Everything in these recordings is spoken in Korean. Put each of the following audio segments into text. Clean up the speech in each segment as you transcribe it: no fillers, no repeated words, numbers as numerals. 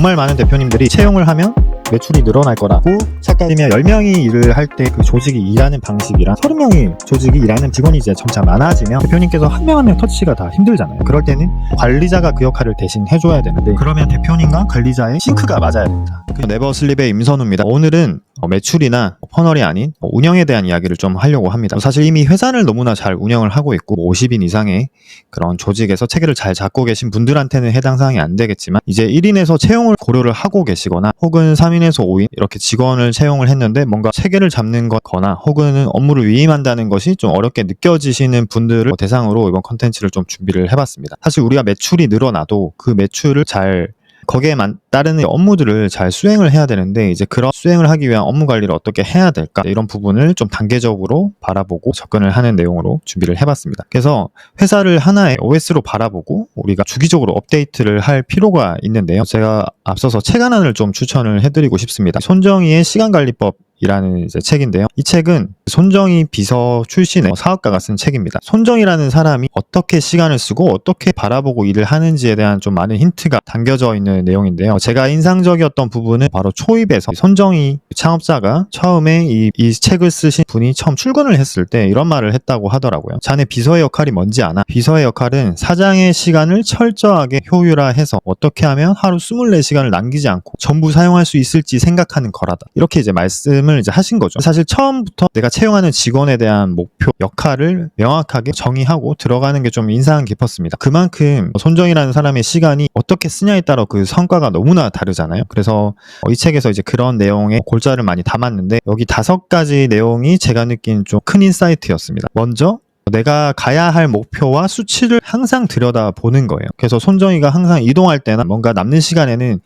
정말 많은 대표님들이 채용을 하면 매출이 늘어날 거라고 착각이면 10명이 일을 할 때 그 조직이 일하는 방식이랑 30명이 조직이 일하는 직원이 이제 점차 많아지면 대표님께서 한 명 한 명 터치가 다 힘들잖아요. 그럴 때는 관리자가 그 역할을 대신 해줘야 되는데, 그러면 대표님과 관리자의 싱크가 맞아야 됩니다. 네버슬립의 임선우입니다. 오늘은 매출이나 퍼널이 아닌 운영에 대한 이야기를 좀 하려고 합니다. 사실 이미 회사를 너무나 잘 운영을 하고 있고 50인 이상의 그런 조직에서 체계를 잘 잡고 계신 분들한테는 해당 사항이 안 되겠지만, 이제 1인에서 채용을 고려를 하고 계시거나 혹은 3인에서 5인 이렇게 직원을 채용을 했는데 뭔가 체계를 잡는 거거나 혹은 업무를 위임한다는 것이 좀 어렵게 느껴지시는 분들을 대상으로 이번 컨텐츠를 좀 준비를 해봤습니다. 사실 우리가 매출이 늘어나도 그 매출을 잘 거기에 따르는 업무들을 잘 수행을 해야 되는데, 이제 그런 수행을 하기 위한 업무 관리를 어떻게 해야 될까, 이런 부분을 좀 단계적으로 바라보고 접근을 하는 내용으로 준비를 해봤습니다. 그래서 회사를 하나의 OS로 바라보고 우리가 주기적으로 업데이트를 할 필요가 있는데요. 제가 앞서서 책 하나를 좀 추천을 해드리고 싶습니다. 손정희의 시간관리법 이라는 이제 책인데요. 이 책은 손정희 비서 출신의 사업가가 쓴 책입니다. 손정희라는 사람이 어떻게 시간을 쓰고 어떻게 바라보고 일을 하는지에 대한 좀 많은 힌트가 담겨져 있는 내용인데요. 제가 인상적이었던 부분은 바로 초입에서 손정희 창업자가 처음에 이 책을 쓰신 분이 처음 출근을 했을 때 이런 말을 했다고 하더라고요. 자네 비서의 역할이 뭔지 아나? 비서의 역할은 사장의 시간을 철저하게 효율화해서 어떻게 하면 하루 24시간을 남기지 않고 전부 사용할 수 있을지 생각하는 거라다. 이렇게 이제 말씀을 이제 하신 거죠. 사실 처음부터 내가 채용하는 직원에 대한 목표, 역할을 명확하게 정의하고 들어가는 게 좀 인상 깊었습니다. 그만큼 손정희라는 사람의 시간이 어떻게 쓰냐에 따라 그 성과가 너무나 다르잖아요. 그래서 이 책에서 이제 그런 내용에 골자를 많이 담았는데, 여기 5가지 내용이 제가 느낀 좀 큰 인사이트였습니다. 먼저 내가 가야 할 목표와 수치를 항상 들여다보는 거예요. 그래서 손정희가 항상 이동할 때나 뭔가 남는 시간에는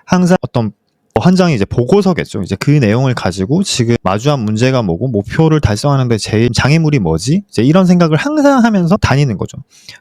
항상 어떤 한 장이 이제 보고서겠죠. 이제 그 내용을 가지고 지금 마주한 문제가 뭐고 목표를 달성하는데 제일 장애물이 뭐지? 이제 이런 생각을 항상 하면서 다니는 거죠.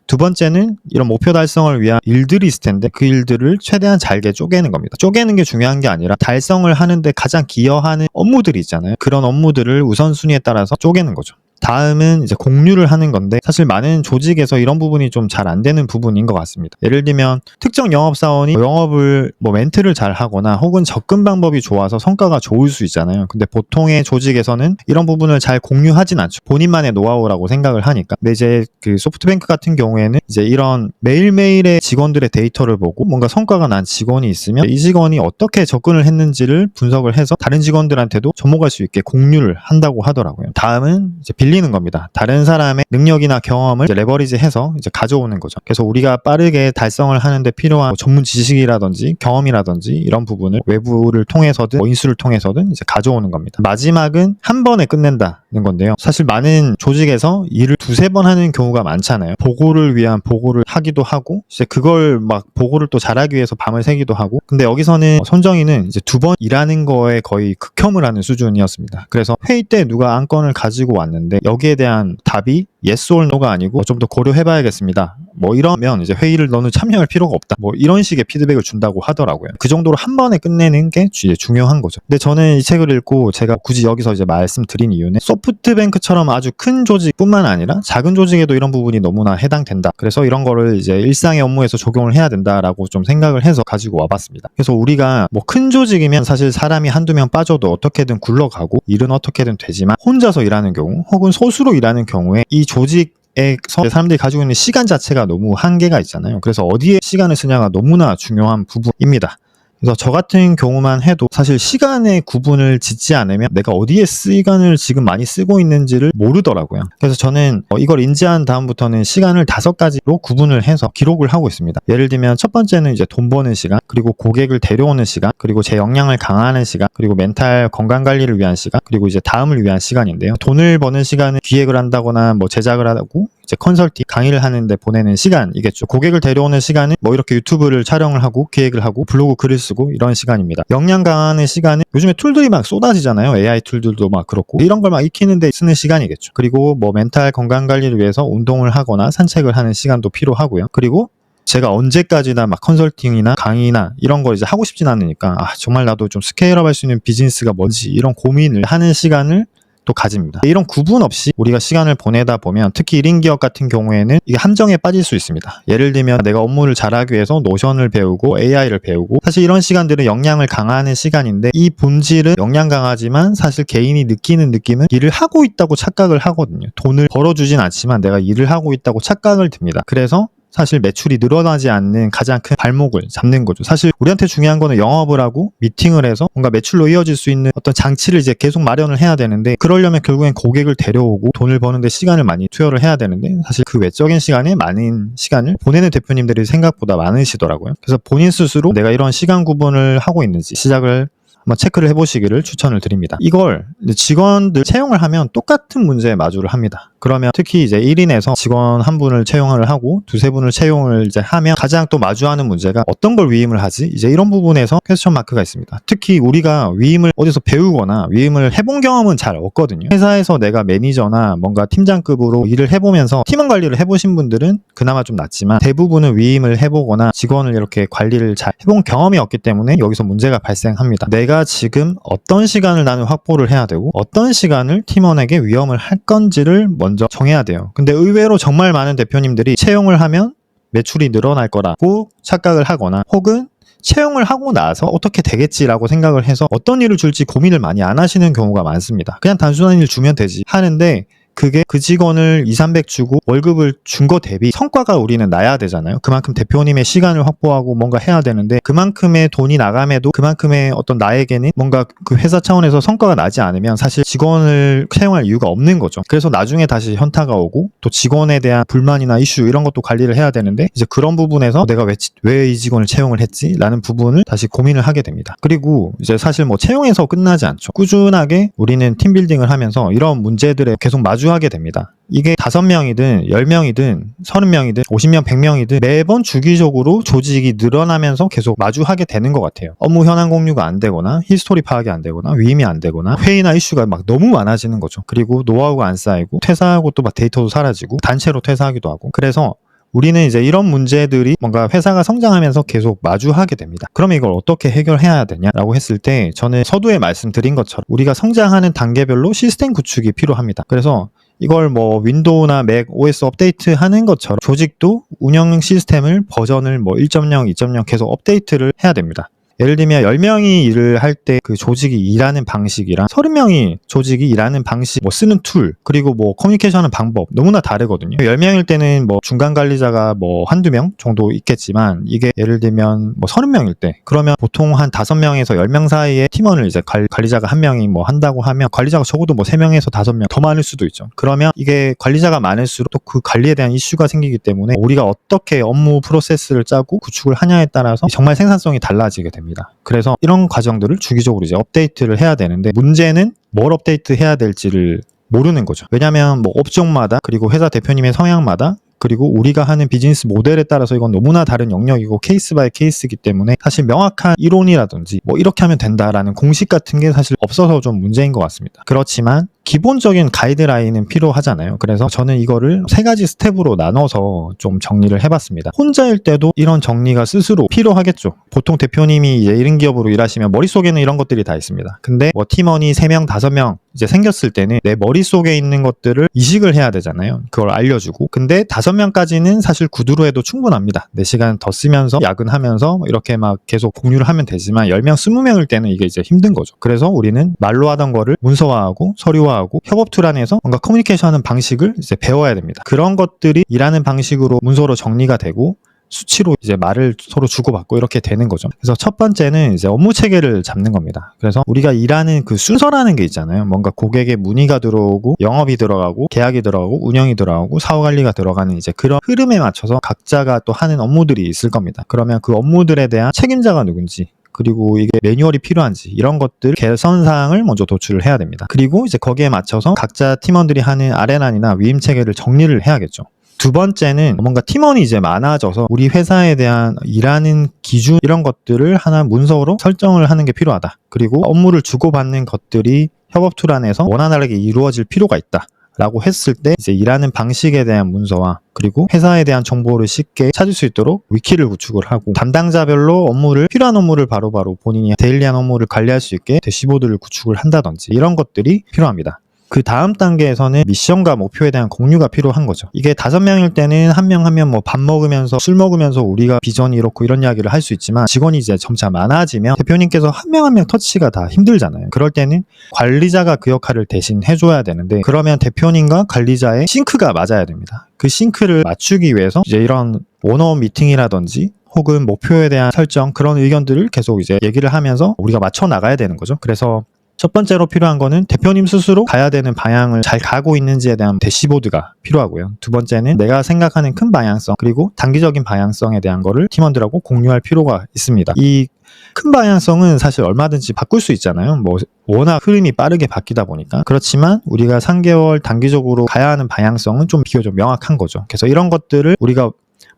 두 번째는 이런 목표 달성을 위한 일들이 있을 텐데 그 일들을 최대한 잘게 쪼개는 겁니다. 쪼개는 게 중요한 게 아니라 달성을 하는데 가장 기여하는 업무들이 있잖아요. 그런 업무들을 우선순위에 따라서 쪼개는 거죠. 다음은 이제 공유를 하는 건데, 사실 많은 조직에서 이런 부분이 좀 잘 안 되는 부분인 것 같습니다. 예를 들면 특정 영업사원이 영업을 멘트를 잘 하거나 혹은 접근 방법이 좋아서 성과가 좋을 수 있잖아요. 근데 보통의 조직에서는 이런 부분을 잘 공유하진 않죠. 본인만의 노하우라고 생각을 하니까. 근데 이제 그 소프트뱅크 같은 경우에는 이제 이런 매일매일의 직원들의 데이터를 보고 뭔가 성과가 난 직원이 있으면 이 직원이 어떻게 접근을 했는지를 분석을 해서 다른 직원들한테도 접목할 수 있게 공유를 한다고 하더라고요. 다음은 이제 빌리는 겁니다. 다른 사람의 능력이나 경험을 이제 레버리지해서 이제 가져오는 거죠. 그래서 우리가 빠르게 달성을 하는데 필요한 전문 지식이라든지 경험이라든지 이런 부분을 외부를 통해서든 인수를 통해서든 이제 가져오는 겁니다. 마지막은 한 번에 끝낸다는 건데요. 사실 많은 조직에서 일을 2-3번 하는 경우가 많잖아요. 보고를 위한 보고를 하기도 하고 이제 그걸 막 보고를 또 잘하기 위해서 밤을 새기도 하고. 근데 여기서는 손정희는 이제 2번 일하는 거에 거의 극혐을 하는 수준이었습니다. 그래서 회의 때 누가 안건을 가지고 왔는데 여기에 대한 답이 yes or no가 아니고 좀 더 고려해봐야겠습니다. 이러면 이제 회의를 너는 참여할 필요가 없다. 이런 식의 피드백을 준다고 하더라고요. 그 정도로 한 번에 끝내는 게 중요한 거죠. 근데 저는 이 책을 읽고 제가 굳이 여기서 이제 말씀드린 이유는 소프트뱅크처럼 아주 큰 조직뿐만 아니라 작은 조직에도 이런 부분이 너무나 해당된다. 그래서 이런 거를 이제 일상의 업무에서 적용을 해야 된다라고 좀 생각을 해서 가지고 와봤습니다. 그래서 우리가 큰 조직이면 사실 사람이 한두 명 빠져도 어떻게든 굴러가고 일은 어떻게든 되지만, 혼자서 일하는 경우 혹은 소수로 일하는 경우에 이 조직에서 사람들이 가지고 있는 시간 자체가 너무 한계가 있잖아요. 그래서 어디에 시간을 쓰냐가 너무나 중요한 부분입니다. 그래서 저 같은 경우만 해도 사실 시간의 구분을 짓지 않으면 내가 어디에 시간을 지금 많이 쓰고 있는지를 모르더라고요. 그래서 저는 이걸 인지한 다음부터는 시간을 5가지로 구분을 해서 기록을 하고 있습니다. 예를 들면 첫 번째는 이제 돈 버는 시간, 그리고 고객을 데려오는 시간, 그리고 제 역량을 강화하는 시간, 그리고 멘탈 건강 관리를 위한 시간, 그리고 이제 다음을 위한 시간인데요. 돈을 버는 시간은 기획을 한다거나 제작을 하고 이제 컨설팅, 강의를 하는데 보내는 시간이겠죠. 고객을 데려오는 시간은 이렇게 유튜브를 촬영을 하고 기획을 하고 블로그 글을 쓰고 이런 시간입니다. 역량 강화하는 시간은 요즘에 툴들이 막 쏟아지잖아요. AI 툴들도 막 그렇고 이런 걸 막 익히는데 쓰는 시간이겠죠. 그리고 멘탈 건강 관리를 위해서 운동을 하거나 산책을 하는 시간도 필요하고요. 그리고 제가 언제까지나 막 컨설팅이나 강의나 이런 걸 이제 하고 싶진 않으니까 정말 나도 좀 스케일업 할 수 있는 비즈니스가 뭔지 이런 고민을 하는 시간을 또 가집니다. 이런 구분 없이 우리가 시간을 보내다 보면 특히 1인 기업 같은 경우에는 이게 함정에 빠질 수 있습니다. 예를 들면 내가 업무를 잘하기 위해서 노션을 배우고 AI를 배우고 사실 이런 시간들은 역량을 강화하는 시간인데 이 본질은 역량 강하지만 사실 개인이 느끼는 느낌은 일을 하고 있다고 착각을 하거든요. 돈을 벌어주진 않지만 내가 일을 하고 있다고 착각을 듭니다. 그래서 사실 매출이 늘어나지 않는 가장 큰 발목을 잡는 거죠. 사실 우리한테 중요한 거는 영업을 하고 미팅을 해서 뭔가 매출로 이어질 수 있는 어떤 장치를 이제 계속 마련을 해야 되는데 그러려면 결국엔 고객을 데려오고 돈을 버는데 시간을 많이 투여를 해야 되는데 사실 그 외적인 시간에 많은 시간을 보내는 대표님들이 생각보다 많으시더라고요. 그래서 본인 스스로 내가 이런 시간 구분을 하고 있는지 시작을 한번 체크를 해보시기를 추천을 드립니다. 이걸 직원들 채용을 하면 똑같은 문제에 마주를 합니다. 그러면 특히 이제 1인에서 직원 한 분을 채용을 하고 두세 분을 채용을 이제 하면 가장 또 마주하는 문제가 어떤 걸 위임을 하지? 이제 이런 부분에서 퀘스천 마크가 있습니다. 특히 우리가 위임을 어디서 배우거나 위임을 해본 경험은 잘 없거든요. 회사에서 내가 매니저나 뭔가 팀장급으로 일을 해보면서 팀원 관리를 해보신 분들은 그나마 좀 낫지만 대부분은 위임을 해보거나 직원을 이렇게 관리를 잘 해본 경험이 없기 때문에 여기서 문제가 발생합니다. 내가 지금 어떤 시간을 나는 확보를 해야 되고 어떤 시간을 팀원에게 위임을 할 건지를 먼저 정해야 돼요. 근데 의외로 정말 많은 대표님들이 채용을 하면 매출이 늘어날 거라고 착각을 하거나 혹은 채용을 하고 나서 어떻게 되겠지라고 생각을 해서 어떤 일을 줄지 고민을 많이 안 하시는 경우가 많습니다. 그냥 단순한 일 주면 되지 하는데 그게 그 직원을 200~300 주고 월급을 준 거 대비 성과가 우리는 나야 되잖아요. 그만큼 대표님의 시간을 확보하고 뭔가 해야 되는데 그만큼의 돈이 나감에도 그만큼의 어떤 나에게는 뭔가 그 회사 차원에서 성과가 나지 않으면 사실 직원을 채용할 이유가 없는 거죠. 그래서 나중에 다시 현타가 오고 또 직원에 대한 불만이나 이슈 이런 것도 관리를 해야 되는데 이제 그런 부분에서 내가 왜 이 직원을 채용을 했지? 라는 부분을 다시 고민을 하게 됩니다. 그리고 이제 사실 뭐 채용에서 끝나지 않죠. 꾸준하게 우리는 팀빌딩을 하면서 이런 문제들에 계속 마주하게 됩니다. 이게 5명이든 10명이든 30명이든 50명 100명이든 매번 주기적으로 조직이 늘어나면서 계속 마주하게 되는 것 같아요. 업무 현황 공유가 안 되거나 히스토리 파악이 안 되거나 위임이 안 되거나 회의나 이슈가 막 너무 많아지는 거죠. 그리고 노하우가 안 쌓이고 퇴사하고 또 막 데이터도 사라지고 단체로 퇴사하기도 하고 그래서 우리는 이제 이런 문제들이 뭔가 회사가 성장하면서 계속 마주하게 됩니다. 그러면 이걸 어떻게 해결해야 되냐라고 했을 때 저는 서두에 말씀드린 것처럼 우리가 성장하는 단계별로 시스템 구축이 필요합니다. 그래서 이걸 뭐 윈도우나 맥 OS 업데이트 하는 것처럼 조직도 운영 시스템을 버전을 뭐 1.0, 2.0 계속 업데이트를 해야 됩니다. 예를 들면 10명이 일을 할 때 그 조직이 일하는 방식이랑 30명이 조직이 일하는 방식, 뭐 쓰는 툴, 그리고 뭐 커뮤니케이션 하는 방법 너무나 다르거든요. 10명일 때는 뭐 중간 관리자가 뭐 한두 명 정도 있겠지만 이게 예를 들면 뭐 30명일 때 그러면 보통 한 5명에서 10명 사이에 팀원을 이제 관리자가 한 명이 뭐 한다고 하면 관리자가 적어도 뭐 3명에서 5명 더 많을 수도 있죠. 그러면 이게 관리자가 많을수록 또 그 관리에 대한 이슈가 생기기 때문에 우리가 어떻게 업무 프로세스를 짜고 구축을 하냐에 따라서 정말 생산성이 달라지게 됩니다. 그래서 이런 과정들을 주기적으로 이제 업데이트를 해야 되는데 문제는 뭘 업데이트 해야 될지를 모르는 거죠. 왜냐하면 뭐 업종마다 그리고 회사 대표님의 성향마다 그리고 우리가 하는 비즈니스 모델에 따라서 이건 너무나 다른 영역이고 케이스 바이 케이스이기 때문에 사실 명확한 이론이라든지 뭐 이렇게 하면 된다라는 공식 같은 게 사실 없어서 좀 문제인 것 같습니다. 그렇지만 기본적인 가이드라인은 필요하잖아요. 그래서 저는 이거를 3가지 스텝으로 나눠서 좀 정리를 해봤습니다. 혼자일 때도 이런 정리가 스스로 필요하겠죠. 보통 대표님이 이제 1인 기업으로 일하시면 머릿속에는 이런 것들이 다 있습니다. 근데 뭐 팀원이 3명, 5명 이제 생겼을 때는 내 머릿속에 있는 것들을 이식을 해야 되잖아요. 그걸 알려주고. 근데 5명까지는 사실 구두로 해도 충분합니다. 4시간 더 쓰면서 야근하면서 이렇게 막 계속 공유를 하면 되지만 10명, 20명일 때는 이게 이제 힘든 거죠. 그래서 우리는 말로 하던 거를 문서화하고 서류화하고 협업 툴 안에서 뭔가 커뮤니케이션 하는 방식을 이제 배워야 됩니다. 그런 것들이 일하는 방식으로 문서로 정리가 되고 수치로 이제 말을 서로 주고받고 이렇게 되는 거죠. 그래서 첫 번째는 이제 업무 체계를 잡는 겁니다. 그래서 우리가 일하는 그 순서라는 게 있잖아요. 뭔가 고객의 문의가 들어오고 영업이 들어가고 계약이 들어가고 운영이 들어가고 사후 관리가 들어가는 이제 그런 흐름에 맞춰서 각자가 또 하는 업무들이 있을 겁니다. 그러면 그 업무들에 대한 책임자가 누군지 그리고 이게 매뉴얼이 필요한지 이런 것들 개선사항을 먼저 도출을 해야 됩니다. 그리고 이제 거기에 맞춰서 각자 팀원들이 하는 RN안이나 위임 체계를 정리를 해야겠죠. 두 번째는 뭔가 팀원이 이제 많아져서 우리 회사에 대한 일하는 기준 이런 것들을 하나 문서로 설정을 하는 게 필요하다. 그리고 업무를 주고받는 것들이 협업 툴 안에서 원활하게 이루어질 필요가 있다. 라고 했을 때 이제 일하는 방식에 대한 문서와 그리고 회사에 대한 정보를 쉽게 찾을 수 있도록 위키를 구축을 하고 담당자별로 필요한 업무를 바로바로 본인이 데일리한 업무를 관리할 수 있게 대시보드를 구축을 한다든지 이런 것들이 필요합니다. 그 다음 단계에서는 미션과 목표에 대한 공유가 필요한 거죠. 이게 5명일 때는 한 명 한 명 뭐 밥 먹으면서 술 먹으면서 우리가 비전이 이렇고 이런 이야기를 할 수 있지만, 직원이 이제 점차 많아지면 대표님께서 한 명 한 명 터치가 다 힘들잖아요. 그럴 때는 관리자가 그 역할을 대신 해줘야 되는데, 그러면 대표님과 관리자의 싱크가 맞아야 됩니다. 그 싱크를 맞추기 위해서 이제 이런 원어원 미팅이라든지 혹은 목표에 대한 설정, 그런 의견들을 계속 이제 얘기를 하면서 우리가 맞춰 나가야 되는 거죠. 그래서 첫 번째로 필요한 거는 대표님 스스로 가야 되는 방향을 잘 가고 있는지에 대한 대시보드가 필요하고요. 두 번째는 내가 생각하는 큰 방향성, 그리고 단기적인 방향성에 대한 거를 팀원들하고 공유할 필요가 있습니다. 이 큰 방향성은 사실 얼마든지 바꿀 수 있잖아요. 뭐 워낙 흐름이 빠르게 바뀌다 보니까. 그렇지만 우리가 3개월 단기적으로 가야 하는 방향성은 좀 비교적 명확한 거죠. 그래서 이런 것들을 우리가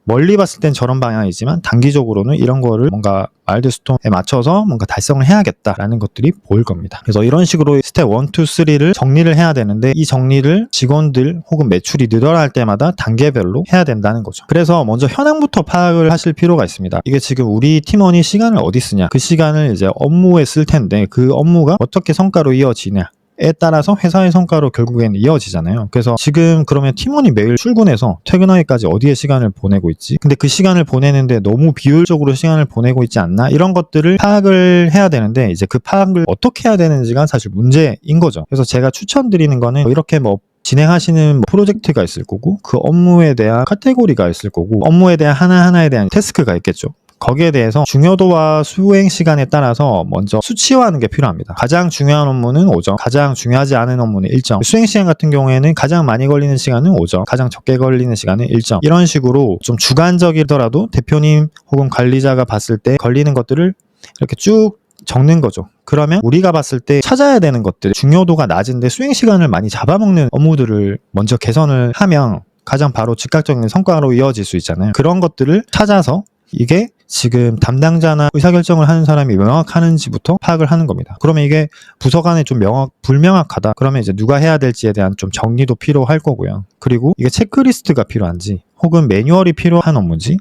멀리 봤을 땐 저런 방향이지만 단기적으로는 이런 거를 뭔가 마일드스톤에 맞춰서 뭔가 달성을 해야겠다라는 것들이 보일 겁니다. 그래서 이런 식으로 스텝 1, 2, 3를 정리를 해야 되는데, 이 정리를 직원들 혹은 매출이 늘어날 때마다 단계별로 해야 된다는 거죠. 그래서 먼저 현황부터 파악을 하실 필요가 있습니다. 이게 지금 우리 팀원이 시간을 어디 쓰냐, 그 시간을 이제 업무에 쓸 텐데 그 업무가 어떻게 성과로 이어지냐 에 따라서 회사의 성과로 결국에는 이어지잖아요. 그래서 지금 그러면 팀원이 매일 출근해서 퇴근하기까지 어디에 시간을 보내고 있지? 근데 그 시간을 보내는데 너무 비효율적으로 시간을 보내고 있지 않나? 이런 것들을 파악을 해야 되는데, 이제 그 파악을 어떻게 해야 되는지가 사실 문제인 거죠. 그래서 제가 추천드리는 거는 이렇게 뭐 진행하시는 프로젝트가 있을 거고, 그 업무에 대한 카테고리가 있을 거고, 업무에 대한 하나하나에 대한 태스크가 있겠죠. 거기에 대해서 중요도와 수행 시간에 따라서 먼저 수치화하는 게 필요합니다. 가장 중요한 업무는 5점, 가장 중요하지 않은 업무는 1점, 수행 시간 같은 경우에는 가장 많이 걸리는 시간은 5점, 가장 적게 걸리는 시간은 1점. 이런 식으로 좀 주관적이더라도 대표님 혹은 관리자가 봤을 때 걸리는 것들을 이렇게 쭉 적는 거죠. 그러면 우리가 봤을 때 찾아야 되는 것들, 중요도가 낮은데 수행 시간을 많이 잡아먹는 업무들을 먼저 개선을 하면 가장 바로 즉각적인 성과로 이어질 수 있잖아요. 그런 것들을 찾아서 이게 지금 담당자나 의사결정을 하는 사람이 명확하는지부터 파악을 하는 겁니다. 그러면 이게 부서 간에 좀 불명확하다. 그러면 이제 누가 해야 될지에 대한 좀 정리도 필요할 거고요. 그리고 이게 체크리스트가 필요한지, 혹은 매뉴얼이 필요한 업무인지,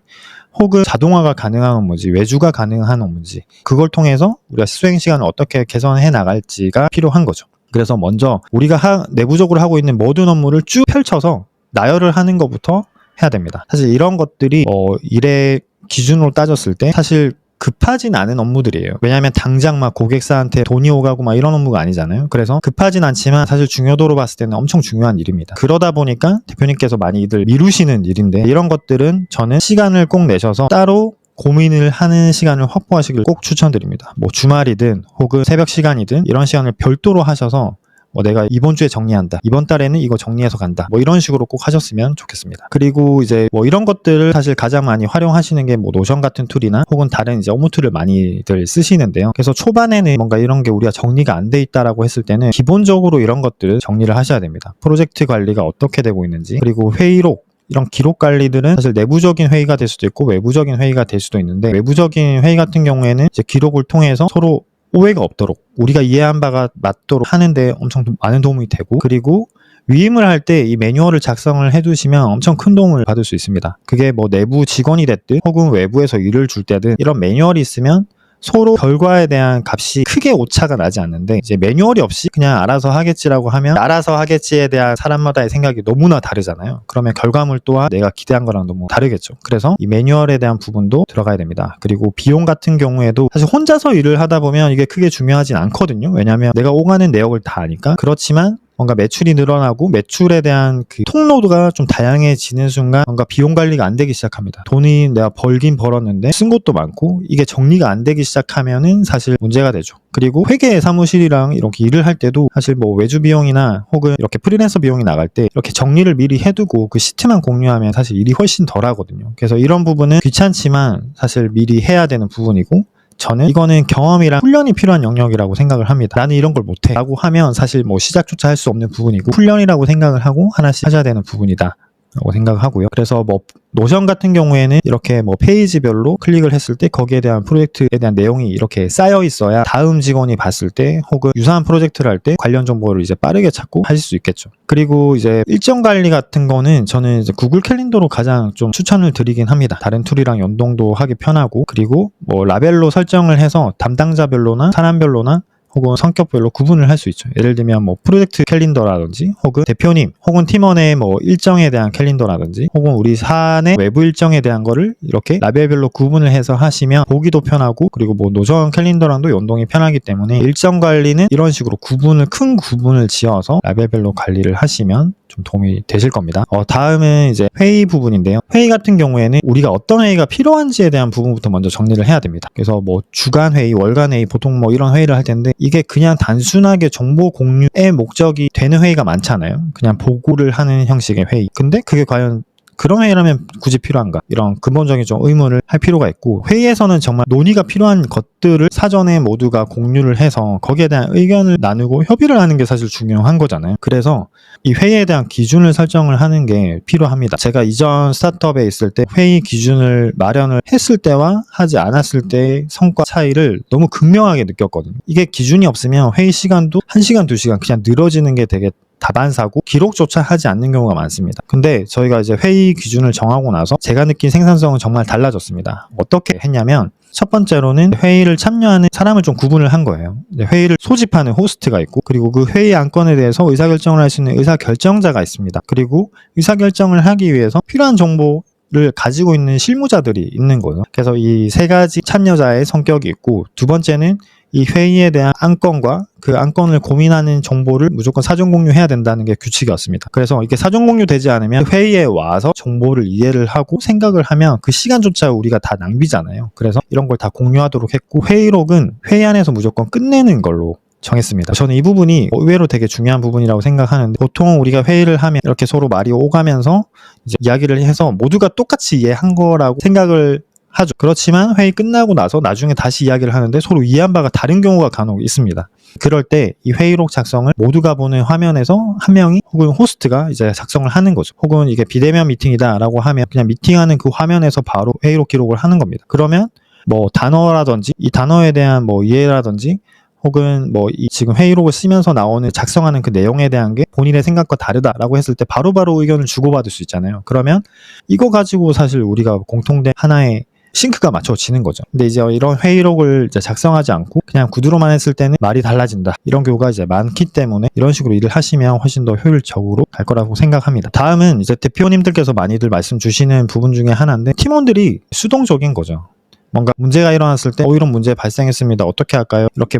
혹은 자동화가 가능한 업무인지, 외주가 가능한 업무인지, 그걸 통해서 우리가 수행 시간을 어떻게 개선해 나갈지가 필요한 거죠. 그래서 먼저 우리가 내부적으로 하고 있는 모든 업무를 쭉 펼쳐서 나열을 하는 것부터 해야 됩니다. 사실 이런 것들이 일의 기준으로 따졌을 때 사실 급하진 않은 업무들이에요. 왜냐하면 당장 막 고객사한테 돈이 오가고 막 이런 업무가 아니잖아요. 그래서 급하진 않지만 사실 중요도로 봤을 때는 엄청 중요한 일입니다. 그러다 보니까 대표님께서 많이 이들 미루시는 일인데, 이런 것들은 저는 시간을 꼭 내셔서 따로 고민을 하는 시간을 확보하시길 꼭 추천드립니다. 뭐 주말이든 혹은 새벽 시간이든 이런 시간을 별도로 하셔서 내가 이번 주에 정리한다, 이번 달에는 이거 정리해서 간다, 뭐 이런 식으로 꼭 하셨으면 좋겠습니다. 그리고 이제 뭐 이런 것들을 사실 가장 많이 활용하시는 게 뭐 노션 같은 툴이나 혹은 다른 이제 업무 툴을 많이들 쓰시는데요. 그래서 초반에는 뭔가 이런 게 우리가 정리가 안 돼 있다라고 했을 때는 기본적으로 이런 것들을 정리를 하셔야 됩니다. 프로젝트 관리가 어떻게 되고 있는지, 그리고 회의록, 이런 기록 관리들은 사실 내부적인 회의가 될 수도 있고 외부적인 회의가 될 수도 있는데, 외부적인 회의 같은 경우에는 이제 기록을 통해서 서로 오해가 없도록 우리가 이해한 바가 맞도록 하는데 엄청 많은 도움이 되고, 그리고 위임을 할 때 이 매뉴얼을 작성을 해두시면 엄청 큰 도움을 받을 수 있습니다. 그게 뭐 내부 직원이 됐든 혹은 외부에서 일을 줄 때든 이런 매뉴얼이 있으면 서로 결과에 대한 값이 크게 오차가 나지 않는데, 이제 매뉴얼이 없이 그냥 알아서 하겠지라고 하면 알아서 하겠지에 대한 사람마다의 생각이 너무나 다르잖아요. 그러면 결과물 또한 내가 기대한 거랑 너무 다르겠죠. 그래서 이 매뉴얼에 대한 부분도 들어가야 됩니다. 그리고 비용 같은 경우에도 사실 혼자서 일을 하다 보면 이게 크게 중요하진 않거든요. 왜냐하면 내가 오가는 내역을 다 아니까. 그렇지만 뭔가 매출이 늘어나고 매출에 대한 그 통로가 좀 다양해지는 순간 뭔가 비용 관리가 안 되기 시작합니다. 돈이 내가 벌긴 벌었는데 쓴 것도 많고, 이게 정리가 안 되기 시작하면은 사실 문제가 되죠. 그리고 회계 사무실이랑 이렇게 일을 할 때도 사실 뭐 외주 비용이나 혹은 이렇게 프리랜서 비용이 나갈 때 이렇게 정리를 미리 해두고 그 시트만 공유하면 사실 일이 훨씬 덜 하거든요. 그래서 이런 부분은 귀찮지만 사실 미리 해야 되는 부분이고, 저는 이거는 경험이랑 훈련이 필요한 영역이라고 생각을 합니다. 나는 이런 걸 못해 라고 하면 사실 뭐 시작조차 할 수 없는 부분이고, 훈련이라고 생각을 하고 하나씩 하셔야 되는 부분이다 라고 생각하고요. 그래서 뭐 노션 같은 경우에는 이렇게 뭐 페이지별로 클릭을 했을 때 거기에 대한 프로젝트에 대한 내용이 이렇게 쌓여 있어야 다음 직원이 봤을 때 혹은 유사한 프로젝트를 할 때 관련 정보를 이제 빠르게 찾고 하실 수 있겠죠. 그리고 이제 일정 관리 같은 거는 저는 이제 구글 캘린더로 가장 좀 추천을 드리긴 합니다. 다른 툴이랑 연동도 하기 편하고, 그리고 뭐 라벨로 설정을 해서 담당자별로나 사람별로나 혹은 성격별로 구분을 할 수 있죠. 예를 들면 뭐 프로젝트 캘린더라든지 혹은 대표님 혹은 팀원의 뭐 일정에 대한 캘린더라든지 혹은 우리 사내 외부 일정에 대한 거를 이렇게 라벨별로 구분을 해서 하시면 보기도 편하고, 그리고 뭐 노전 캘린더랑도 연동이 편하기 때문에 일정 관리는 이런 식으로 큰 구분을 지어서 라벨별로 관리를 하시면 좀 도움이 되실 겁니다. 다음은 이제 회의 부분인데요. 회의 같은 경우에는 우리가 어떤 회의가 필요한지에 대한 부분부터 먼저 정리를 해야 됩니다. 그래서 뭐 주간 회의, 월간 회의, 보통 뭐 이런 회의를 할 텐데, 이게 그냥 단순하게 정보 공유의 목적이 되는 회의가 많잖아요. 그냥 보고를 하는 형식의 회의. 근데 그게 과연 그런 회의라면 굳이 필요한가? 이런 근본적인 좀 의문을 할 필요가 있고, 회의에서는 정말 논의가 필요한 것들을 사전에 모두가 공유를 해서 거기에 대한 의견을 나누고 협의를 하는 게 사실 중요한 거잖아요. 그래서 이 회의에 대한 기준을 설정을 하는 게 필요합니다. 제가 이전 스타트업에 있을 때 회의 기준을 마련을 했을 때와 하지 않았을 때의 성과 차이를 너무 극명하게 느꼈거든요. 이게 기준이 없으면 회의 시간도 1시간, 2시간 그냥 늘어지는 게 되게 다반사고 기록조차 하지 않는 경우가 많습니다. 근데 저희가 이제 회의 기준을 정하고 나서 제가 느낀 생산성은 정말 달라졌습니다. 어떻게 했냐면, 첫 번째로는 회의를 참여하는 사람을 좀 구분을 한 거예요. 회의를 소집하는 호스트가 있고, 그리고 그 회의 안건에 대해서 의사결정을 할 수 있는 의사결정자가 있습니다. 그리고 의사결정을 하기 위해서 필요한 정보를 가지고 있는 실무자들이 있는 거죠. 그래서 이 세 가지 참여자의 성격이 있고, 두 번째는 이 회의에 대한 안건과 그 안건을 고민하는 정보를 무조건 사전 공유해야 된다는 게 규칙이었습니다. 그래서 이게 사전 공유되지 않으면 회의에 와서 정보를 이해를 하고 생각을 하면 그 시간조차 우리가 다 낭비잖아요. 그래서 이런 걸 다 공유하도록 했고, 회의록은 회의 안에서 무조건 끝내는 걸로 정했습니다. 저는 이 부분이 의외로 되게 중요한 부분이라고 생각하는데, 보통 우리가 회의를 하면 이렇게 서로 말이 오가면서 이제 이야기를 해서 모두가 똑같이 이해한 거라고 생각을 하죠. 그렇지만 회의 끝나고 나서 나중에 다시 이야기를 하는데 서로 이해한 바가 다른 경우가 간혹 있습니다. 그럴 때 이 회의록 작성을 모두가 보는 화면에서 한 명이 혹은 호스트가 이제 작성을 하는 거죠. 혹은 이게 비대면 미팅이다라고 하면 그냥 미팅하는 그 화면에서 바로 회의록 기록을 하는 겁니다. 그러면 뭐 단어라든지 이 단어에 대한 뭐 이해라든지 혹은 뭐 이 지금 회의록을 쓰면서 나오는 작성하는 그 내용에 대한 게 본인의 생각과 다르다라고 했을 때 바로바로 의견을 주고받을 수 있잖아요. 그러면 이거 가지고 사실 우리가 공통된 하나의 싱크가 맞춰지는 거죠. 근데 이제 이런 회의록을 이제 작성하지 않고 그냥 구두로만 했을 때는 말이 달라진다, 이런 경우가 이제 많기 때문에 이런 식으로 일을 하시면 훨씬 더 효율적으로 갈 거라고 생각합니다. 다음은 이제 대표님들께서 많이들 말씀 주시는 부분 중에 하나인데, 팀원들이 수동적인 거죠. 뭔가 문제가 일어났을 때 이런 문제 발생했습니다, 어떻게 할까요? 이렇게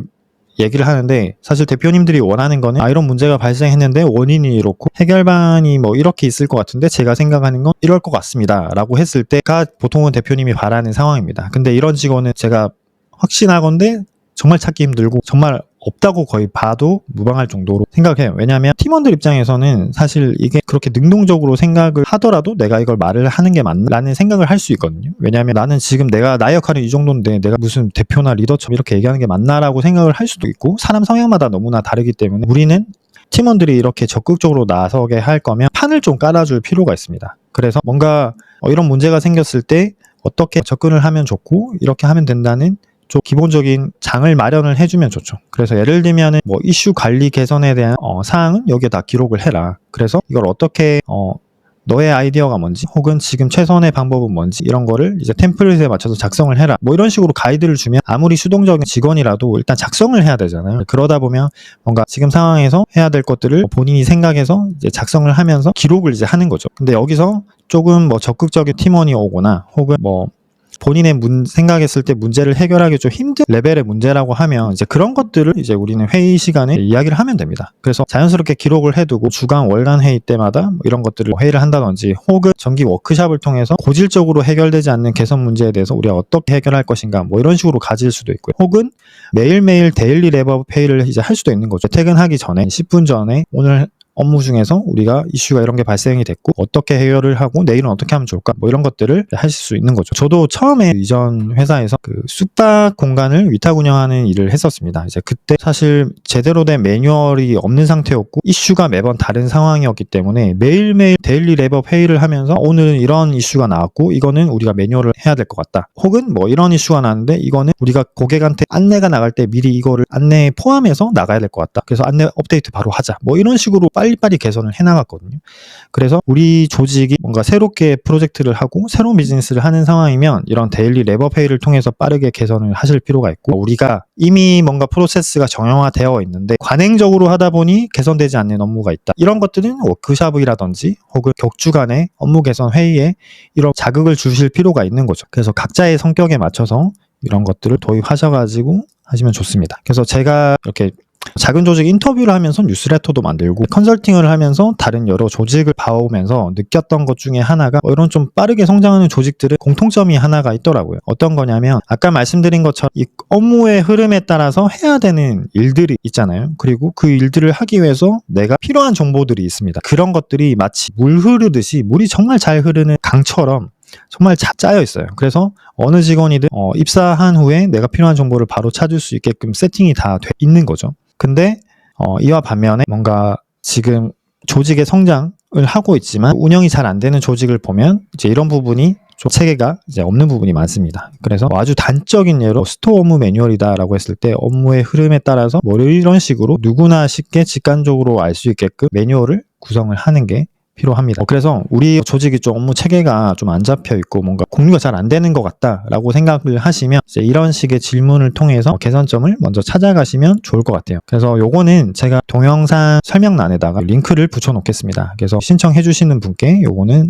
얘기를 하는데, 사실 대표님들이 원하는 거는 이런 문제가 발생했는데 원인이 이렇고 해결반이 뭐 이렇게 있을 것 같은데 제가 생각하는 건 이럴 것 같습니다 라고 했을 때가 보통은 대표님이 바라는 상황입니다. 근데 이런 직원은 제가 확신하건대 정말 찾기 힘들고 정말 없다고 거의 봐도 무방할 정도로 생각해요. 왜냐하면 팀원들 입장에서는 사실 이게 그렇게 능동적으로 생각을 하더라도 내가 이걸 말을 하는 게 맞나라는 생각을 할 수 있거든요. 왜냐하면 나는 지금 나의 역할은 이 정도인데 내가 무슨 대표나 리더처럼 이렇게 얘기하는 게 맞나라고 생각을 할 수도 있고, 사람 성향마다 너무나 다르기 때문에 우리는 팀원들이 이렇게 적극적으로 나서게 할 거면 판을 좀 깔아줄 필요가 있습니다. 그래서 뭔가 이런 문제가 생겼을 때 어떻게 접근을 하면 좋고 이렇게 하면 된다는 좀 기본적인 장을 마련을 해주면 좋죠. 그래서 예를 들면은 뭐 이슈 관리 개선에 대한 사항은 여기에다 기록을 해라. 그래서 이걸 어떻게 너의 아이디어가 뭔지 혹은 지금 최선의 방법은 뭔지 이런 거를 이제 템플릿에 맞춰서 작성을 해라, 뭐 이런 식으로 가이드를 주면 아무리 수동적인 직원이라도 일단 작성을 해야 되잖아요. 그러다 보면 뭔가 지금 상황에서 해야 될 것들을 본인이 생각해서 이제 작성을 하면서 기록을 이제 하는 거죠. 근데 여기서 조금 뭐 적극적인 팀원이 오거나 혹은 뭐 본인의 생각했을 때 문제를 해결하기 좀 힘든 레벨의 문제라고 하면 이제 그런 것들을 이제 우리는 회의 시간에 이야기를 하면 됩니다. 그래서 자연스럽게 기록을 해두고 주간 월간 회의 때마다 뭐 이런 것들을 회의를 한다든지 혹은 정기 워크숍을 통해서 고질적으로 해결되지 않는 개선 문제에 대해서 우리가 어떻게 해결할 것인가 뭐 이런 식으로 가질 수도 있고요. 혹은 매일매일 데일리 랩업 회의를 이제 할 수도 있는 거죠. 퇴근하기 전에 10분 전에 오늘 업무 중에서 우리가 이슈가 이런 게 발생이 됐고 어떻게 해결을 하고 내일은 어떻게 하면 좋을까 뭐 이런 것들을 하실 수 있는 거죠. 저도 처음에 이전 회사에서 그 숙박 공간을 위탁 운영하는 일을 했었습니다. 이제 그때 사실 제대로 된 매뉴얼이 없는 상태였고 이슈가 매번 다른 상황이었기 때문에 매일매일 데일리 랩업 회의를 하면서 오늘은 이런 이슈가 나왔고 이거는 우리가 매뉴얼을 해야 될 것 같다. 혹은 뭐 이런 이슈가 나왔는데 이거는 우리가 고객한테 안내가 나갈 때 미리 이거를 안내에 포함해서 나가야 될 것 같다. 그래서 안내 업데이트 바로 하자. 뭐 이런 식으로 빨리 빨리빨리 개선을 해나갔거든요. 그래서 우리 조직이 뭔가 새롭게 프로젝트를 하고 새로운 비즈니스를 하는 상황이면 이런 데일리 레버 페이를 통해서 빠르게 개선을 하실 필요가 있고, 우리가 이미 뭔가 프로세스가 정형화되어 있는데 관행적으로 하다 보니 개선되지 않는 업무가 있다. 이런 것들은 워크샵이라든지 혹은 격주 간의 업무 개선 회의에 이런 자극을 주실 필요가 있는 거죠. 그래서 각자의 성격에 맞춰서 이런 것들을 도입하셔가지고 하시면 좋습니다. 그래서 제가 이렇게 작은 조직 인터뷰를 하면서 뉴스레터도 만들고 컨설팅을 하면서 다른 여러 조직을 봐오면서 느꼈던 것 중에 하나가 이런 좀 빠르게 성장하는 조직들은 공통점이 하나가 있더라고요. 어떤 거냐면 아까 말씀드린 것처럼 이 업무의 흐름에 따라서 해야 되는 일들이 있잖아요. 그리고 그 일들을 하기 위해서 내가 필요한 정보들이 있습니다. 그런 것들이 마치 물 흐르듯이, 물이 정말 잘 흐르는 강처럼 정말 짜여 있어요. 그래서 어느 직원이든 입사한 후에 내가 필요한 정보를 바로 찾을 수 있게끔 세팅이 다 돼 있는 거죠. 근데 이와 반면에 뭔가 지금 조직의 성장을 하고 있지만 운영이 잘 안 되는 조직을 보면 이제 이런 부분이 좀 체계가 이제 없는 부분이 많습니다. 그래서 아주 단적인 예로 스토어 업무 매뉴얼이다라고 했을 때 업무의 흐름에 따라서 뭐 이런 식으로 누구나 쉽게 직관적으로 알 수 있게끔 매뉴얼을 구성을 하는 게 필요합니다. 그래서 우리 조직이 좀 업무 체계가 좀 안 잡혀 있고 뭔가 공유가 잘 안 되는 것 같다라고 생각을 하시면 이제 이런 식의 질문을 통해서 개선점을 먼저 찾아가시면 좋을 것 같아요. 그래서 요거는 제가 동영상 설명란에다가 링크를 붙여 놓겠습니다. 그래서 신청해 주시는 분께 요거는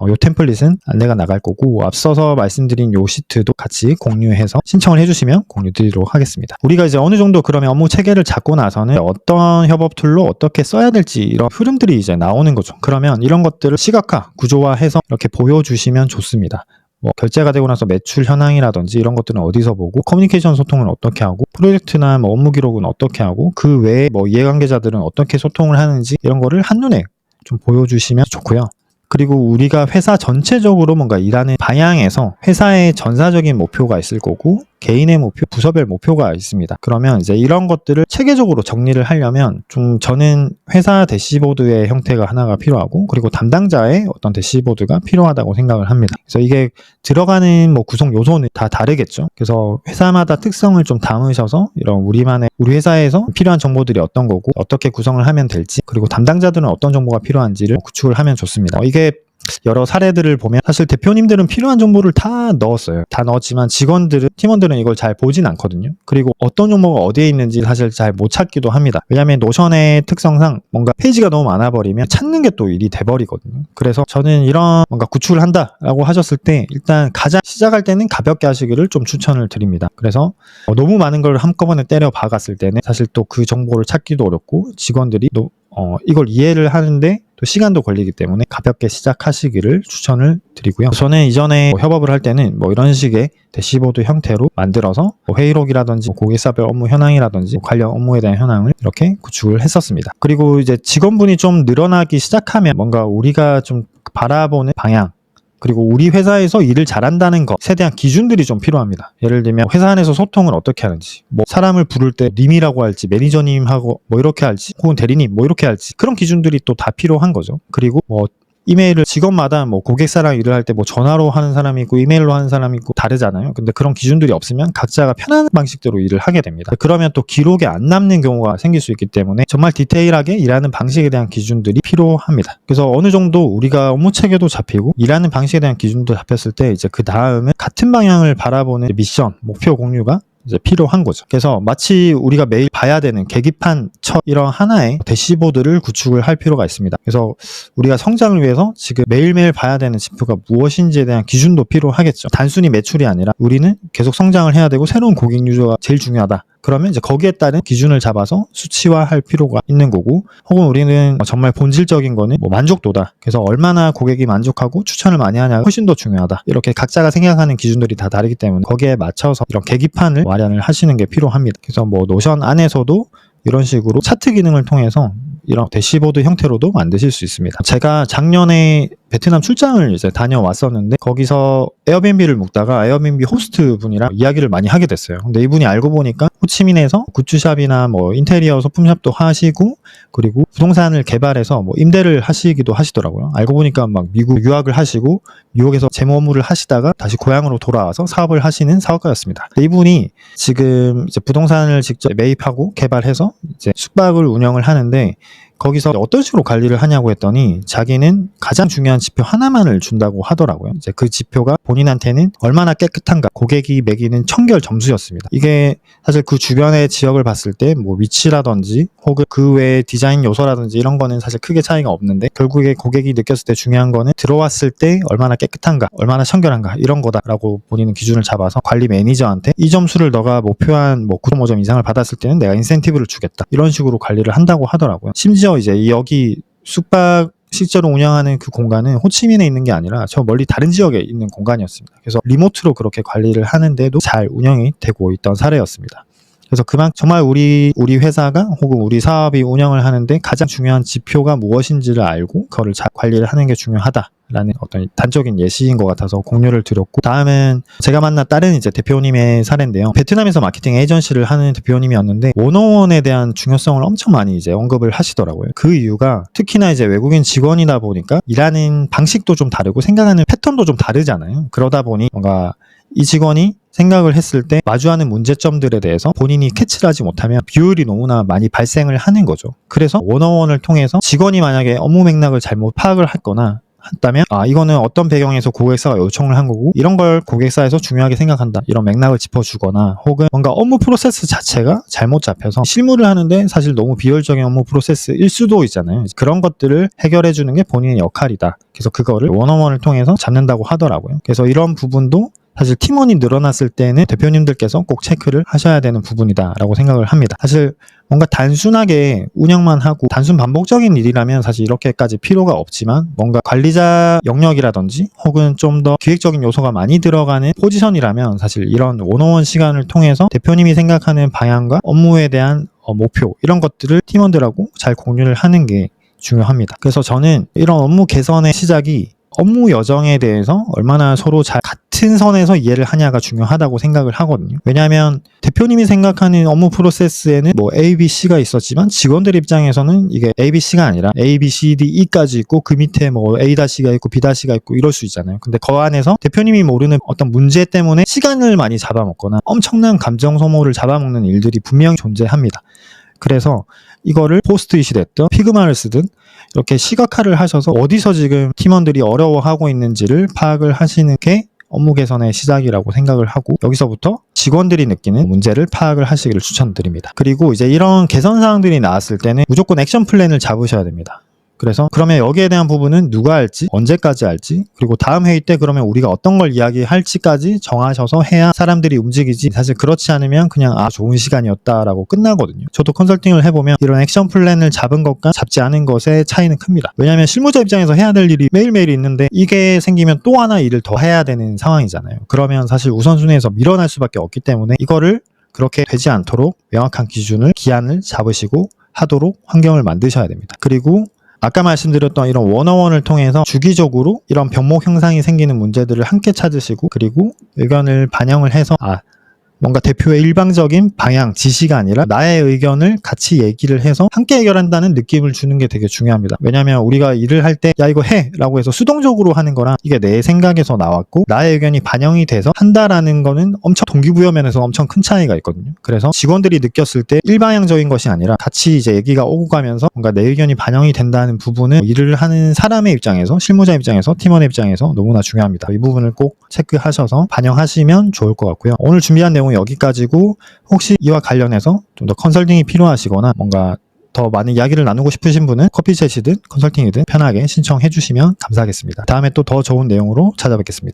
요 템플릿은 안내가 나갈 거고, 앞서서 말씀드린 요 시트도 같이 공유해서 신청을 해주시면 공유 드리도록 하겠습니다. 우리가 이제 어느 정도 그러면 업무 체계를 잡고 나서는 어떤 협업 툴로 어떻게 써야 될지 이런 흐름들이 이제 나오는 거죠. 그러면 이런 것들을 시각화, 구조화해서 이렇게 보여주시면 좋습니다. 뭐 결제가 되고 나서 매출 현황이라든지 이런 것들은 어디서 보고, 커뮤니케이션 소통은 어떻게 하고, 프로젝트나 뭐 업무 기록은 어떻게 하고, 그 외에 뭐 이해관계자들은 어떻게 소통을 하는지 이런 거를 한눈에 좀 보여주시면 좋고요. 그리고 우리가 회사 전체적으로 뭔가 일하는 방향에서 회사의 전사적인 목표가 있을 거고 개인의 목표, 부서별 목표가 있습니다. 그러면 이제 이런 것들을 체계적으로 정리를 하려면 좀 저는 회사 대시보드의 형태가 하나가 필요하고, 그리고 담당자의 어떤 대시보드가 필요하다고 생각을 합니다. 그래서 이게 들어가는 뭐 구성 요소는 다 다르겠죠. 그래서 회사마다 특성을 좀 담으셔서 이런 우리 회사에서 필요한 정보들이 어떤 거고 어떻게 구성을 하면 될지, 그리고 담당자들은 어떤 정보가 필요한지를 구축을 하면 좋습니다. 이게 여러 사례들을 보면 사실 대표님들은 필요한 정보를 다 넣었어요. 다 넣었지만 팀원들은 이걸 잘 보진 않거든요. 그리고 어떤 정보가 어디에 있는지 사실 잘 못 찾기도 합니다. 왜냐하면 노션의 특성상 뭔가 페이지가 너무 많아버리면 찾는 게 또 일이 돼버리거든요. 그래서 저는 이런 뭔가 구축을 한다라고 하셨을 때 일단 가장 시작할 때는 가볍게 하시기를 좀 추천을 드립니다. 그래서 너무 많은 걸 한꺼번에 때려 박았을 때는 사실 또 그 정보를 찾기도 어렵고 직원들이 이걸 이해를 하는데 또 시간도 걸리기 때문에 가볍게 시작하시기를 추천을 드리고요. 저는 이전에 협업을 할 때는 이런 식의 대시보드 형태로 만들어서 회의록이라든지 고객사별 업무 현황이라든지 관련 업무에 대한 현황을 이렇게 구축을 했었습니다. 그리고 이제 직원분이 좀 늘어나기 시작하면 뭔가 우리가 좀 바라보는 방향, 그리고 우리 회사에서 일을 잘한다는 것에 대한 기준들이 좀 필요합니다. 예를 들면 회사 안에서 소통을 어떻게 하는지, 사람을 부를 때 님이라고 할지, 매니저님하고 이렇게 할지, 혹은 대리님 이렇게 할지, 그런 기준들이 또 다 필요한 거죠. 그리고 이메일을 직원마다 고객사랑 일을 할 때 전화로 하는 사람이 있고 이메일로 하는 사람이 있고 다르잖아요. 근데 그런 기준들이 없으면 각자가 편한 방식대로 일을 하게 됩니다. 그러면 또 기록에 안 남는 경우가 생길 수 있기 때문에 정말 디테일하게 일하는 방식에 대한 기준들이 필요합니다. 그래서 어느 정도 우리가 업무 체계도 잡히고 일하는 방식에 대한 기준도 잡혔을 때 이제 그 다음은 같은 방향을 바라보는 미션, 목표 공유가 이제 필요한 거죠. 그래서 마치 우리가 매일 봐야 되는 계기판처럼 이런 하나의 대시보드를 구축을 할 필요가 있습니다. 그래서 우리가 성장을 위해서 지금 매일매일 봐야 되는 지표가 무엇인지에 대한 기준도 필요하겠죠. 단순히 매출이 아니라 우리는 계속 성장을 해야 되고 새로운 고객 유저가 제일 중요하다. 그러면 이제 거기에 따른 기준을 잡아서 수치화할 필요가 있는 거고, 혹은 우리는 정말 본질적인 거는 만족도다. 그래서 얼마나 고객이 만족하고 추천을 많이 하냐가 훨씬 더 중요하다. 이렇게 각자가 생각하는 기준들이 다 다르기 때문에 거기에 맞춰서 이런 계기판을 마련을 하시는 게 필요합니다. 그래서 노션 안에서도 이런 식으로 차트 기능을 통해서 이런 대시보드 형태로도 만드실 수 있습니다. 제가 작년에 베트남 출장을 이제 다녀왔었는데 거기서 에어비앤비를 묵다가 에어비앤비 호스트 분이랑 이야기를 많이 하게 됐어요. 근데 이분이 알고 보니까 호치민에서 굿즈샵이나 인테리어 소품샵도 하시고, 그리고 부동산을 개발해서 임대를 하시기도 하시더라고요. 알고 보니까 미국 유학을 하시고 미국에서 재무 업무를 하시다가 다시 고향으로 돌아와서 사업을 하시는 사업가였습니다. 이분이 지금 이제 부동산을 직접 매입하고 개발해서 이제 숙박을 운영을 하는데, 거기서 어떤 식으로 관리를 하냐고 했더니 자기는 가장 중요한 지표 하나만을 준다고 하더라고요. 이제 그 지표가 본인한테는 얼마나 깨끗한가, 고객이 매기는 청결 점수였습니다. 이게 사실 그 주변의 지역을 봤을 때 뭐 위치라든지 혹은 그 외의 디자인 요소라든지 이런 거는 사실 크게 차이가 없는데, 결국에 고객이 느꼈을 때 중요한 거는 들어왔을 때 얼마나 깨끗한가, 얼마나 청결한가, 이런 거다라고 본인은 기준을 잡아서 관리 매니저한테 이 점수를 너가 목표한 뭐 9.5점 이상을 받았을 때는 내가 인센티브를 주겠다, 이런 식으로 관리를 한다고 하더라고요. 심지어 이제 여기 숙박 실제로 운영하는 그 공간은 호치민에 있는 게 아니라 저 멀리 다른 지역에 있는 공간이었습니다. 그래서 리모트로 그렇게 관리를 하는데도 잘 운영이 되고 있던 사례였습니다. 그래서 그만 정말 우리 회사가 혹은 우리 사업이 운영을 하는데 가장 중요한 지표가 무엇인지를 알고 그거를 잘 관리를 하는 게 중요하다라는 어떤 단적인 예시인 것 같아서 공유를 드렸고, 다음은 제가 만난 다른 이제 대표님의 사례인데요. 베트남에서 마케팅 에이전시를 하는 대표님이었는데 원어원에 대한 중요성을 엄청 많이 이제 언급을 하시더라고요. 그 이유가 특히나 이제 외국인 직원이다 보니까 일하는 방식도 좀 다르고 생각하는 패턴도 좀 다르잖아요. 그러다 보니 뭔가 이 직원이 생각을 했을 때 마주하는 문제점들에 대해서 본인이 캐치를 하지 못하면 비효율이 너무나 많이 발생을 하는 거죠. 그래서 원어원을 통해서 직원이 만약에 업무 맥락을 잘못 파악을 했거나 했다면 이거는 어떤 배경에서 고객사가 요청을 한 거고 이런 걸 고객사에서 중요하게 생각한다, 이런 맥락을 짚어주거나, 혹은 뭔가 업무 프로세스 자체가 잘못 잡혀서 실무를 하는데 사실 너무 비효율적인 업무 프로세스일 수도 있잖아요. 그런 것들을 해결해 주는 게 본인의 역할이다. 그래서 그거를 원어원을 통해서 잡는다고 하더라고요. 그래서 이런 부분도 사실 팀원이 늘어났을 때는 대표님들께서 꼭 체크를 하셔야 되는 부분이다라고 생각을 합니다. 사실 뭔가 단순하게 운영만 하고 단순 반복적인 일이라면 사실 이렇게까지 필요가 없지만, 뭔가 관리자 영역이라든지 혹은 좀 더 기획적인 요소가 많이 들어가는 포지션이라면 사실 이런 원어원 시간을 통해서 대표님이 생각하는 방향과 업무에 대한 목표, 이런 것들을 팀원들하고 잘 공유를 하는 게 중요합니다. 그래서 저는 이런 업무 개선의 시작이 업무 여정에 대해서 얼마나 서로 잘 같은 선에서 이해를 하냐가 중요하다고 생각을 하거든요. 왜냐하면 대표님이 생각하는 업무 프로세스에는 뭐 A, B, C가 있었지만 직원들 입장에서는 이게 A, B, C가 아니라 A, B, C, D, E까지 있고 그 밑에 뭐 A-가 있고 B-가 있고 이럴 수 있잖아요. 근데 그 안에서 대표님이 모르는 어떤 문제 때문에 시간을 많이 잡아먹거나 엄청난 감정 소모를 잡아먹는 일들이 분명히 존재합니다. 그래서 이거를 포스트잇이 됐든 피그마를 쓰든 이렇게 시각화를 하셔서 어디서 지금 팀원들이 어려워하고 있는지를 파악을 하시는 게 업무 개선의 시작이라고 생각을 하고, 여기서부터 직원들이 느끼는 문제를 파악을 하시기를 추천드립니다. 그리고 이제 이런 개선 사항들이 나왔을 때는 무조건 액션 플랜을 잡으셔야 됩니다. 그래서 그러면 여기에 대한 부분은 누가 할지, 언제까지 할지, 그리고 다음 회의 때 그러면 우리가 어떤 걸 이야기할지까지 정하셔서 해야 사람들이 움직이지, 사실 그렇지 않으면 그냥 좋은 시간이었다라고 끝나거든요. 저도 컨설팅을 해보면 이런 액션 플랜을 잡은 것과 잡지 않은 것의 차이는 큽니다. 왜냐하면 실무자 입장에서 해야 될 일이 매일매일 있는데 이게 생기면 또 하나 일을 더 해야 되는 상황이잖아요. 그러면 사실 우선순위에서 밀어날 수밖에 없기 때문에 이거를 그렇게 되지 않도록 명확한 기준을, 기한을 잡으시고 하도록 환경을 만드셔야 됩니다. 그리고 아까 말씀드렸던 이런 원어원을 통해서 주기적으로 이런 병목 형상이 생기는 문제들을 함께 찾으시고, 그리고 의견을 반영을 해서 뭔가 대표의 일방적인 방향, 지시가 아니라 나의 의견을 같이 얘기를 해서 함께 해결한다는 느낌을 주는 게 되게 중요합니다. 왜냐하면 우리가 일을 할 때 야 이거 해! 라고 해서 수동적으로 하는 거랑 이게 내 생각에서 나왔고 나의 의견이 반영이 돼서 한다라는 거는 엄청 동기부여 면에서 엄청 큰 차이가 있거든요. 그래서 직원들이 느꼈을 때 일방향적인 것이 아니라 같이 이제 얘기가 오고 가면서 뭔가 내 의견이 반영이 된다는 부분은 일을 하는 사람의 입장에서, 실무자 입장에서, 팀원의 입장에서 너무나 중요합니다. 이 부분을 꼭 체크하셔서 반영하시면 좋을 것 같고요. 오늘 준비한 내용은 여기까지고, 혹시 이와 관련해서 좀 더 컨설팅이 필요하시거나 뭔가 더 많은 이야기를 나누고 싶으신 분은 커피챗이든 컨설팅이든 편하게 신청해 주시면 감사하겠습니다. 다음에 또 더 좋은 내용으로 찾아뵙겠습니다.